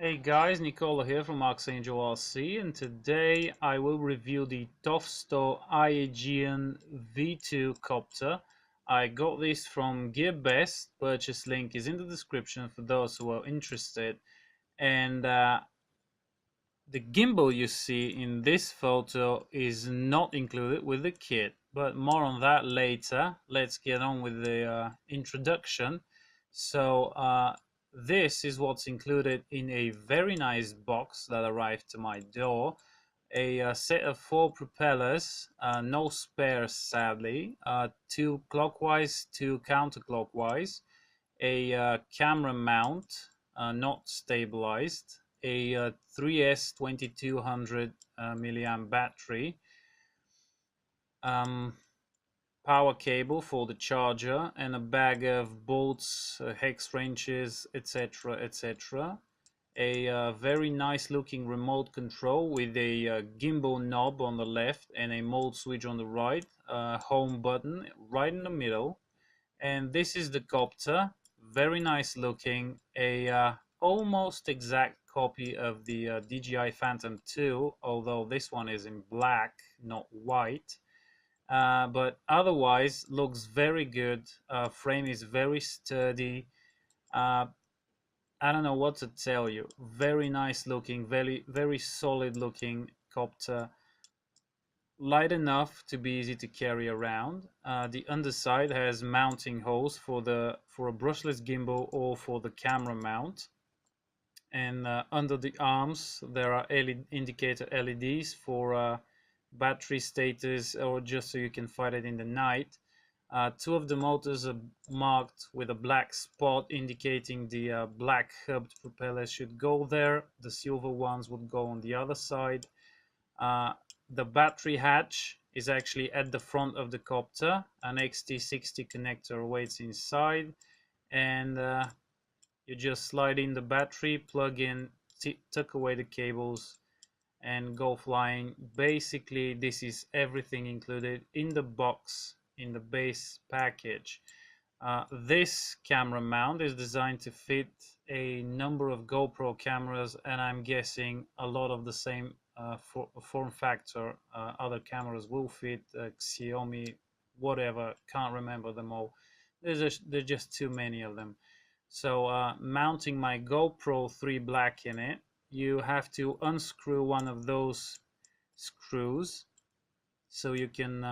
Hey guys, Nicola here from ArxangelRC, and today I will review the Tovsto Aegean V2 Copter. I got this from GearBest. Purchase link is in the description for those who are interested. And the gimbal you see in this photo is not included with the kit, but more on that later. Let's get on with the introduction. So this is what's included in a very nice box that arrived to my door. A set of 4 propellers, no spares sadly, 2 clockwise, 2 counterclockwise, a camera mount, not stabilized, a 3S 2200 milliamp battery, power cable for the charger, and a bag of bolts, hex wrenches, etc., etc. A very nice looking remote control with a gimbal knob on the left and a mode switch on the right, home button right in the middle. And this is the Copter, very nice looking, a almost exact copy of the DJI Phantom 2, although this one is in black, not white. But otherwise looks very good. Frame is very sturdy. I don't know what to tell you. Very nice looking, very solid looking Copter. Light enough to be easy to carry around. The underside has mounting holes for a brushless gimbal or for the camera mount. And under the arms there are indicator LEDs for battery status, or just so you can find it in the night. 2 of the motors are marked with a black spot indicating the black hubbed propellers should go there. The silver ones would go on the other side. The battery hatch is actually at the front of the Copter. An XT60 connector awaits inside, and you just slide in the battery, plug in, tuck away the cables, and go flying. Basically, this is everything included in the box, in the base package. This camera mount is designed to fit a number of GoPro cameras, and I'm guessing a lot of the same form factor other cameras will fit. Xiaomi, whatever, can't remember them all. There's just too many of them. So mounting my GoPro 3 Black in it, you have to unscrew one of those screws so you can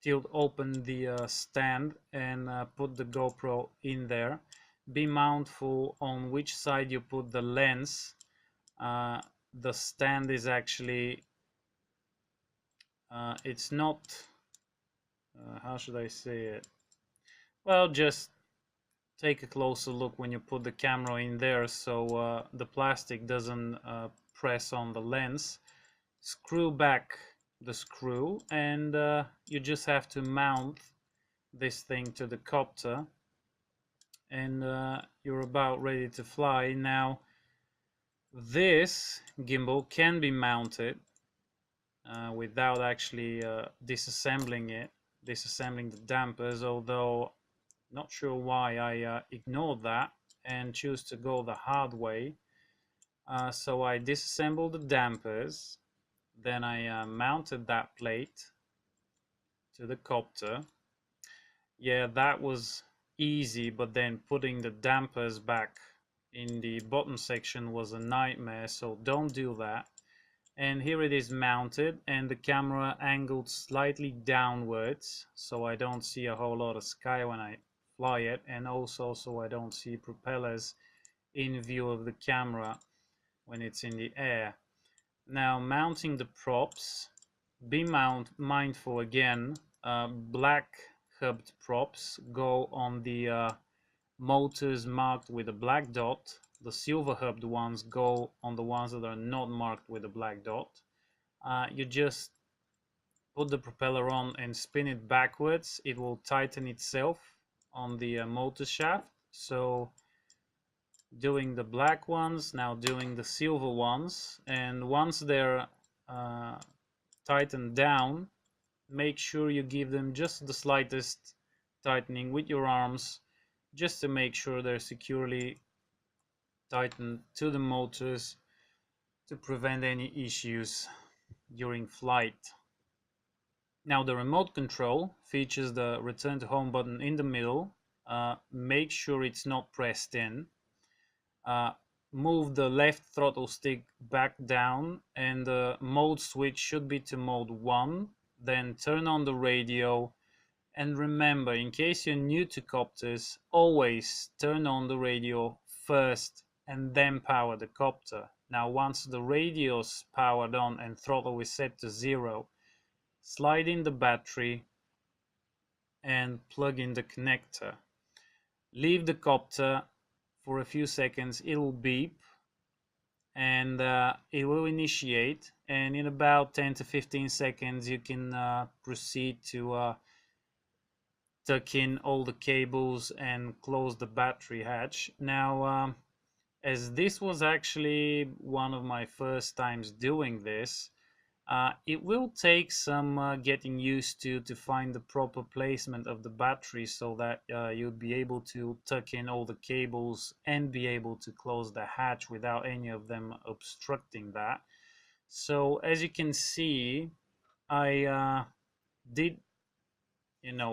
tilt open the stand and put the GoPro in there. Be mindful on which side you put the lens. The stand is actually it's not how should I say it? Well, just take a closer look when you put the camera in there so the plastic doesn't press on the lens. Screw back the screw, and you just have to mount this thing to the Copter, and you're about ready to fly. Now, this gimbal can be mounted without actually disassembling the dampers, although not sure why I ignored that and choose to go the hard way. So I disassembled the dampers, then I mounted that plate to the Copter. Yeah, that was easy, but then putting the dampers back in the bottom section was a nightmare, so don't do that. And here it is mounted, and the camera angled slightly downwards, so I don't see a whole lot of sky when I fly it, and also so I don't see propellers in view of the camera when it's in the air. Now, mounting the props, be mindful again, black hubbed props go on the motors marked with a black dot. The silver hubbed ones go on the ones that are not marked with a black dot. You just put the propeller on and spin it backwards. It will tighten itself on the motor shaft. So doing the black ones, now doing the silver ones, and once they're tightened down, make sure you give them just the slightest tightening with your arms, just to make sure they're securely tightened to the motors to prevent any issues during flight. Now the remote control features the return to home button in the middle. Make sure it's not pressed in. Move the left throttle stick back down, and the mode switch should be to mode 1. Then turn on the radio, and remember, in case you're new to copters, always turn on the radio first and then power the copter. Now once the radio's powered on and throttle is set to 0, slide in the battery and plug in the connector. Leave the copter for a few seconds, it will beep and it will initiate, and in about 10 to 15 seconds you can proceed to tuck in all the cables and close the battery hatch. Now as this was actually one of my first times doing this, it will take some getting used to find the proper placement of the battery so that you'll be able to tuck in all the cables and be able to close the hatch without any of them obstructing that. So as you can see, I did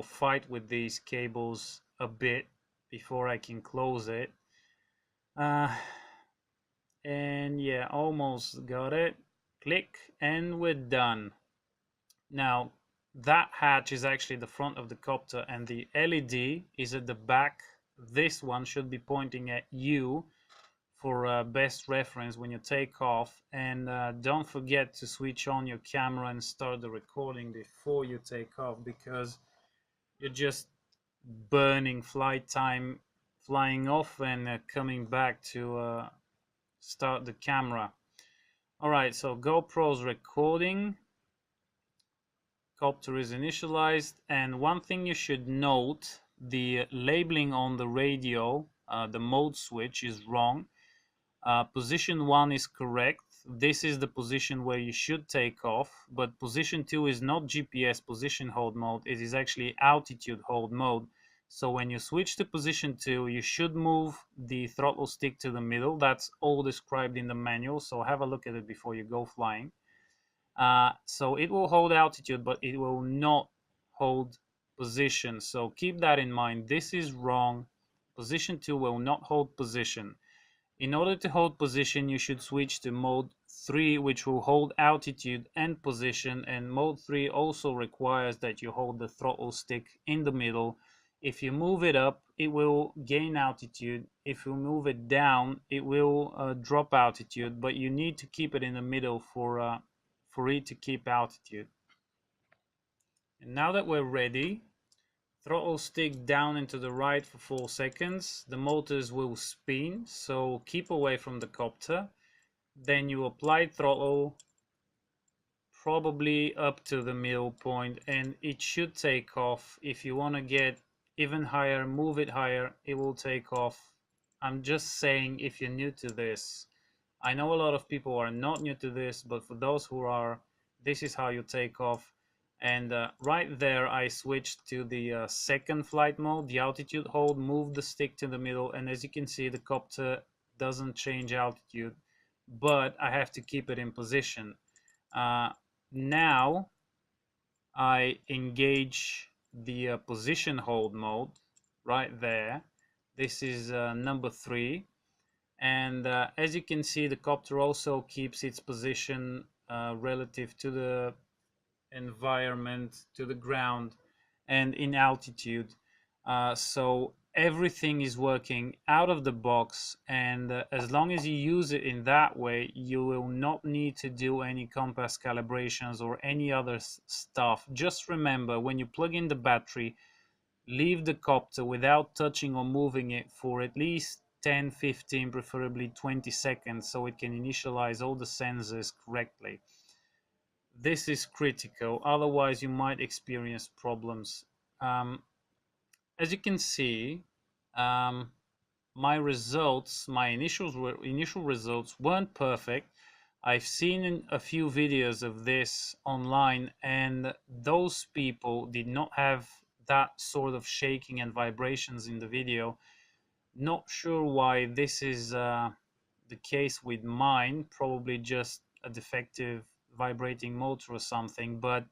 fight with these cables a bit before I can close it. And yeah, almost got it. Click, and we're done. Now that hatch is actually the front of the copter, and the LED is at the back. This one should be pointing at you for best reference when you take off. And don't forget to switch on your camera and start the recording before you take off, because you're just burning flight time flying off and coming back to start the camera. All right, so GoPro's recording. Copter is initialized, and one thing you should note, the labeling on the radio, the mode switch, is wrong. Position 1 is correct. This is the position where you should take off, but position 2 is not GPS position hold mode, it is actually altitude hold mode. So when you switch to position 2, you should move the throttle stick to the middle. That's all described in the manual, so have a look at it before you go flying. So it will hold altitude, but it will not hold position. So keep that in mind. This is wrong. Position 2 will not hold position. In order to hold position, you should switch to mode 3, which will hold altitude and position. And mode 3 also requires that you hold the throttle stick in the middle. If you move it up, it will gain altitude. If you move it down, it will drop altitude. But you need to keep it in the middle for it to keep altitude. And now that we're ready, throttle stick down and to the right for 4 seconds. The motors will spin, so keep away from the copter. Then you apply throttle probably up to the middle point, and it should take off. If you want to get even higher, move it higher, it will take off. I'm just saying, if you're new to this, I know a lot of people are not new to this, but for those who are, this is how you take off. And right there I switched to the second flight mode, the altitude hold, moved the stick to the middle, and as you can see, the copter doesn't change altitude, but I have to keep it in position. Now I engage the position hold mode right there. This is number 3. And as you can see, the copter also keeps its position relative to the environment, to the ground, and in altitude. So everything is working out of the box, and as long as you use it in that way, you will not need to do any compass calibrations or any other stuff. Just remember, when you plug in the battery, leave the copter without touching or moving it for at least 10, 15, preferably 20 seconds, so it can initialize all the sensors correctly. This is critical, otherwise you might experience problems. As you can see, my results, my initial results weren't perfect. I've seen a few videos of this online, and those people did not have that sort of shaking and vibrations in the video. Not sure why this is the case with mine, probably just a defective vibrating motor or something, but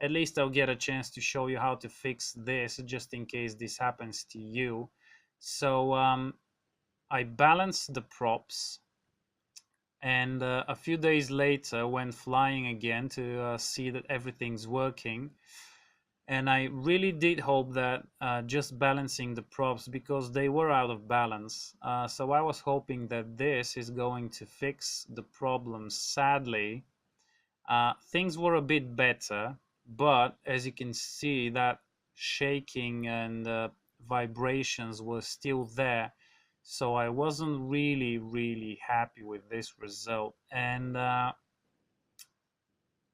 at least I'll get a chance to show you how to fix this just in case this happens to you. So I balanced the props, and a few days later went flying again to see that everything's working. And I really did hope that just balancing the props, because they were out of balance, so I was hoping that this is going to fix the problem. Sadly, things were a bit better, but as you can see, that shaking and vibrations were still there. So I wasn't really happy with this result. And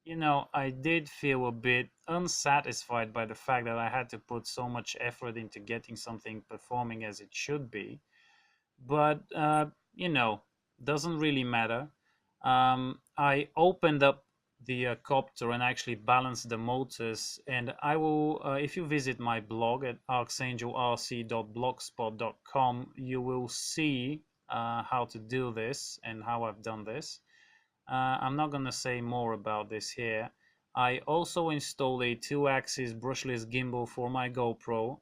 you know, I did feel a bit unsatisfied by the fact that I had to put so much effort into getting something performing as it should be. But you know, doesn't really matter. I opened up the copter and actually balanced the motors, and I will, if you visit my blog at arxangelrc.blogspot.com, you will see how to do this and how I've done this. I'm not going to say more about this here. I also installed a 2-axis brushless gimbal for my GoPro,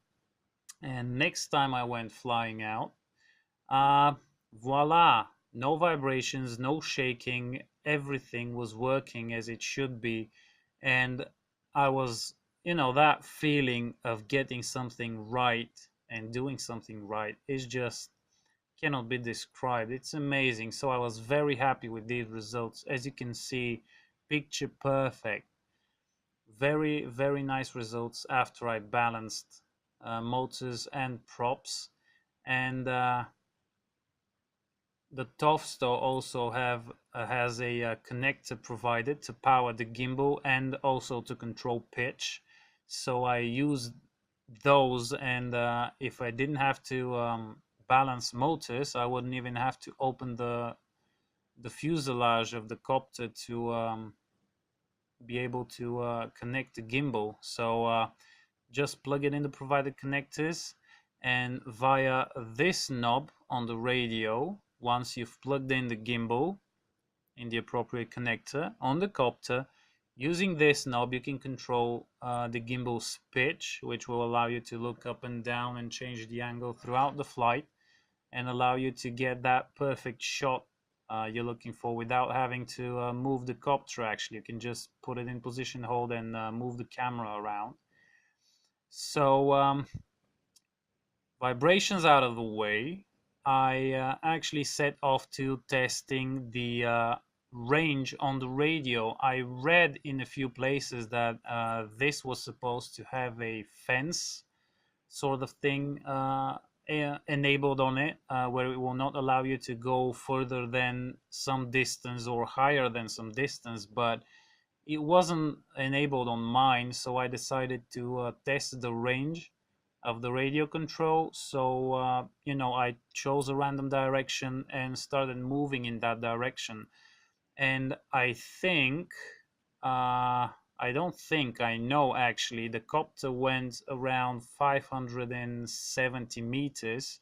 and next time I went flying out, uh, voila, no vibrations, no shaking, everything was working as it should be. And I was, you know, that feeling of getting something right and doing something right is just cannot be described. It's amazing. So I was very happy with these results. As you can see, picture perfect. Very nice results after I balanced motors and props. And the Tovsto also has a connector provided to power the gimbal and also to control pitch. So I used those, and if I didn't have to balance motors, I wouldn't even have to open the fuselage of the copter to be able to connect the gimbal. So just plug it in the provided connectors, and via this knob on the radio, once you've plugged in the gimbal in the appropriate connector on the copter, using this knob you can control the gimbal's pitch, which will allow you to look up and down and change the angle throughout the flight and allow you to get that perfect shot you're looking for without having to move the copter. Actually, you can just put it in position hold and move the camera around. So vibrations out of the way, I actually set off to testing the range on the radio. I read in a few places that this was supposed to have a fence sort of thing enabled on it, where it will not allow you to go further than some distance or higher than some distance, but it wasn't enabled on mine, so I decided to test the range of the radio control. So you know, I chose a random direction and started moving in that direction. And I think I don't think, I know actually, the copter went around 570 meters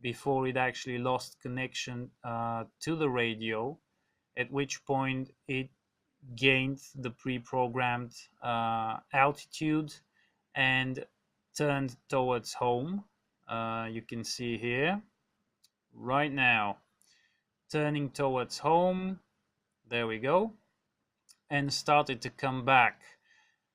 before it actually lost connection to the radio, at which point it gained the pre-programmed altitude and turned towards home. You can see here right now, turning towards home. There we go. And started to come back.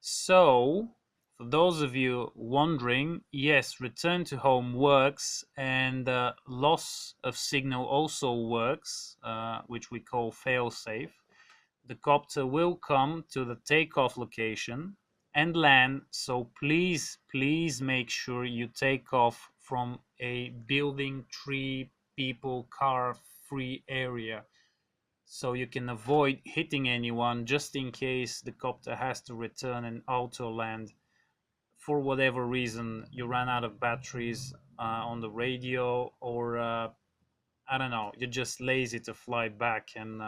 So for those of you wondering, yes, return to home works, and loss of signal also works, which we call fail-safe. The copter will come to the takeoff location and land, so please make sure you take off from a building, tree, people, car free area, so you can avoid hitting anyone, just in case the copter has to return and auto land for whatever reason. You ran out of batteries on the radio, or I don't know, you're just lazy to fly back and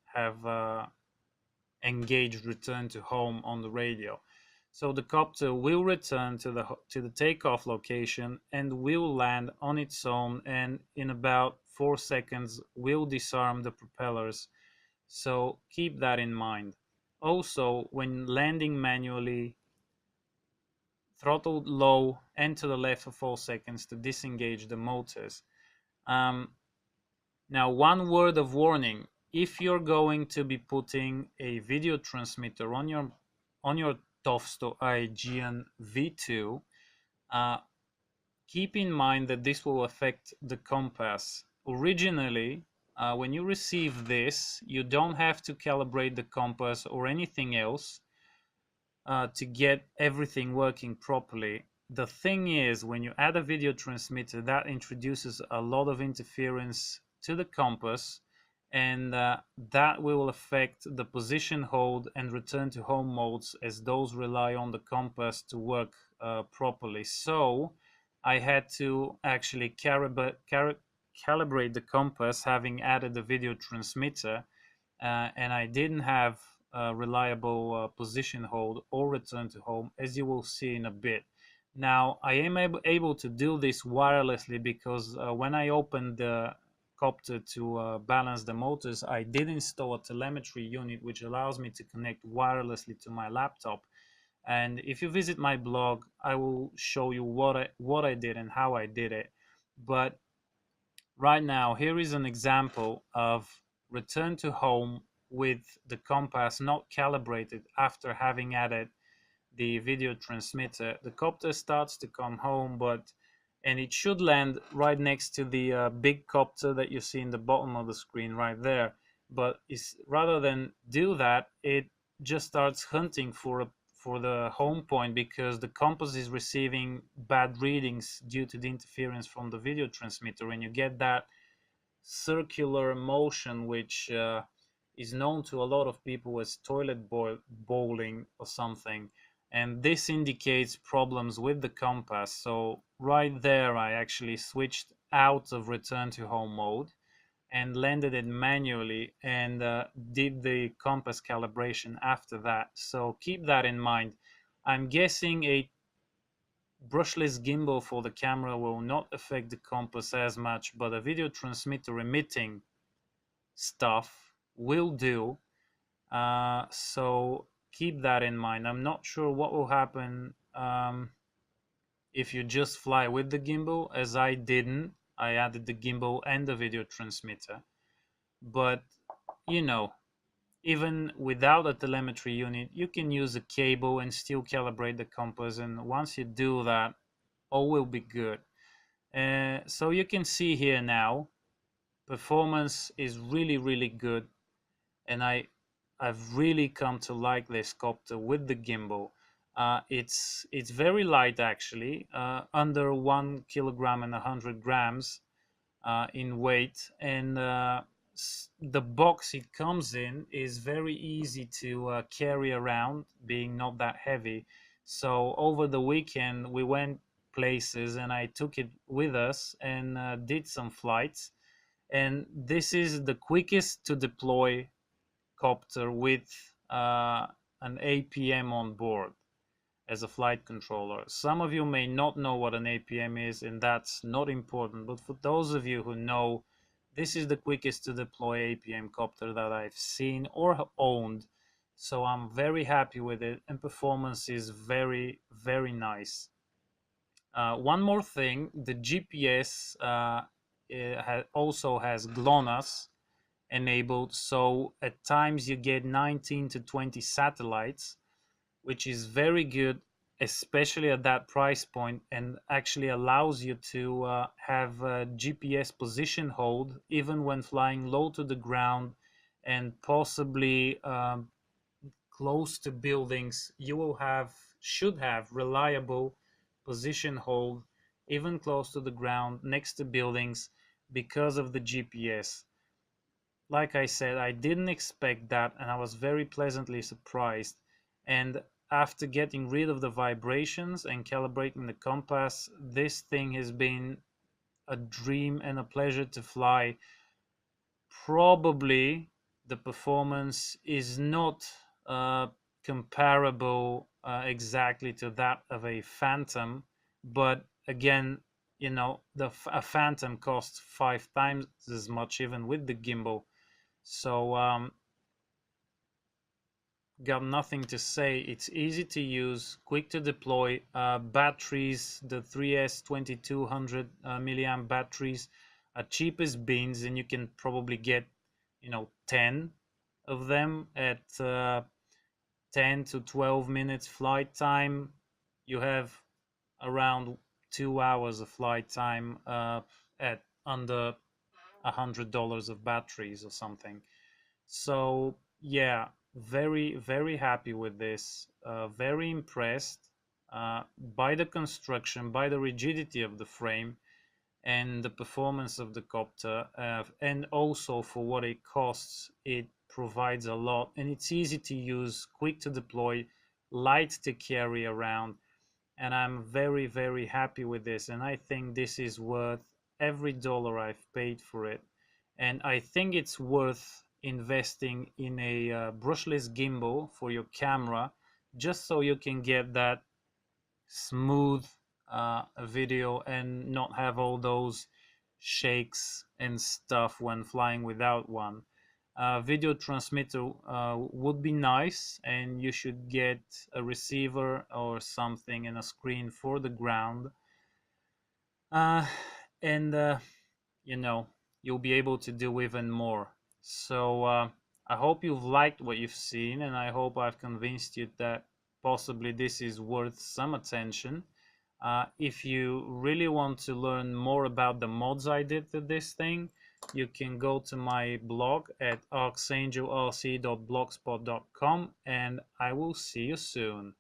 have engaged return to home on the radio. So the copter will return to the takeoff location and will land on its own, and in about 4 seconds will disarm the propellers. So keep that in mind. Also, when landing manually, throttle low and to the left for 4 seconds to disengage the motors. Now, one word of warning: if you're going to be putting a video transmitter on your Tovsto Aegean V2, keep in mind that this will affect the compass. Originally, when you receive this, you don't have to calibrate the compass or anything else to get everything working properly. The thing is, when you add a video transmitter, that introduces a lot of interference to the compass, and that will affect the position hold and return to home modes, as those rely on the compass to work properly. So I had to actually calibrate the compass, having added the video transmitter, and I didn't have a reliable position hold or return to home, as you will see in a bit. Now, I am able to do this wirelessly because when I opened the Copter to balance the motors, I did install a telemetry unit which allows me to connect wirelessly to my laptop. And if you visit my blog, I will show you what I did and how I did it. But right now, here is an example of return to home with the compass not calibrated after having added the video transmitter. The Copter starts to come home, and it should land right next to the big Copter that you see in the bottom of the screen right there. But rather than do that, it just starts hunting for the home point, because the compass is receiving bad readings due to the interference from the video transmitter, and you get that circular motion which is known to a lot of people as toilet bowling or something, and this indicates problems with the compass. So right there I actually switched out of return to home mode and landed it manually, and did the compass calibration after that. So keep that in mind. I'm guessing a brushless gimbal for the camera will not affect the compass as much, but a video transmitter emitting stuff will do. So keep that in mind. I'm not sure what will happen if you just fly with the gimbal, as I didn't. I added the gimbal and the video transmitter. But, you know, even without a telemetry unit, you can use a cable and still calibrate the compass. And once you do that, all will be good. So you can see here now, performance is really good, and I've really come to like this Copter with the gimbal. It's very light, actually, under 1 kilogram and 100 grams in weight, and the box it comes in is very easy to carry around, being not that heavy. So over the weekend we went places and I took it with us and did some flights, and this is the quickest to deploy Copter with an APM on board as a flight controller. Some of you may not know what an APM is, and that's not important, but for those of you who know, this is the quickest to deploy APM Copter that I've seen or owned. So I'm very happy with it, and performance is very nice. One more thing, the GPS also has GLONASS enabled, so at times you get 19 to 20 satellites, which is very good, especially at that price point, and actually allows you to have a GPS position hold even when flying low to the ground and possibly close to buildings. You will should have reliable position hold even close to the ground, next to buildings, because of the GPS. Like I said, I didn't expect that, and I was very pleasantly surprised. And after getting rid of the vibrations and calibrating the compass, this thing has been a dream and a pleasure to fly. Probably the performance is not comparable exactly to that of a Phantom, but again, you know, a Phantom costs 5 times as much even with the gimbal. So got nothing to say. It's easy to use, quick to deploy. Batteries, the 3S 2200 milliamp batteries are cheap as beans, and you can probably get, you know, 10 of them at 10 to 12 minutes flight time. You have around 2 hours of flight time at under $100 of batteries or something. So yeah, very happy with this. Very impressed by the construction, by the rigidity of the frame, and the performance of the copter, and also for what it costs. It provides a lot, and it's easy to use, quick to deploy, light to carry around, and I'm very happy with this, and I think this is worth every dollar I've paid for it. And I think it's worth investing in a brushless gimbal for your camera, just so you can get that smooth video and not have all those shakes and stuff when flying without one. Video transmitter would be nice, and you should get a receiver or something and a screen for the ground. Uh, and you know, you'll be able to do even more. So I hope you've liked what you've seen, and I hope I've convinced you that possibly this is worth some attention. If you really want to learn more about the mods I did to this thing, you can go to my blog at ArxangelRC.blogspot.com, and I will see you soon.